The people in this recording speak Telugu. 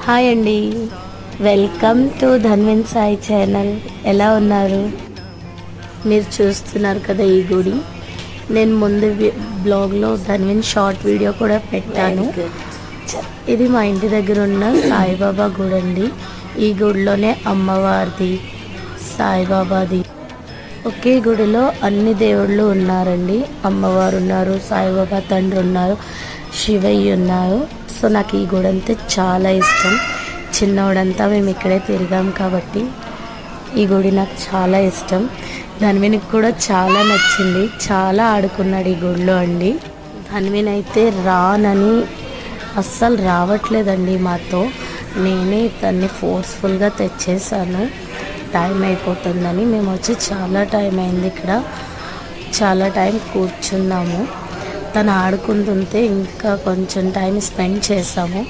హాయ్ అండి, welcome to Dhanvin Sai channel. ఎలా ఉన్నారు? మీరు చూస్తున్నారు కదా ఈ గుడి. నేను ముందు బ్లాగ్లో ధన్విన్ షార్ట్ వీడియో కూడా పెట్టాను. ఇది మా ఇంటి దగ్గర ఉన్న సాయిబాబా గుడి అండి. ఈ గుడిలోనే అమ్మవారిది, సాయిబాబాది, ఒకే గుడిలో అన్ని దేవుళ్ళు ఉన్నారండి. అమ్మవారు ఉన్నారు, సాయిబాబా తండ్రి ఉన్నారు, శివయ్య ఉన్నారు. సో నాకు ఈ గుడి అంటే చాలా ఇష్టం. చిన్నోడంతా మేము ఇక్కడే తిరిగాం కాబట్టి ఈ గుడి నాకు చాలా ఇష్టం. ధన్వినికి కూడా చాలా నచ్చింది, చాలా ఆడుకున్నాడు ఈ గుడిలో అండి. ధన్విన్ అయితే రానని అస్సలు రావట్లేదండి మాతో. నేనే తన్ని ఫోర్స్ఫుల్గా తెచ్చేసాను. టైం అయిపోతుందని మేము వచ్చి చాలా టైం అయింది. ఇక్కడ చాలా టైం కూర్చున్నాము. తను ఆడుకుంటుంటే ఇంకా కొంచెం టైం స్పెండ్ చేసాము.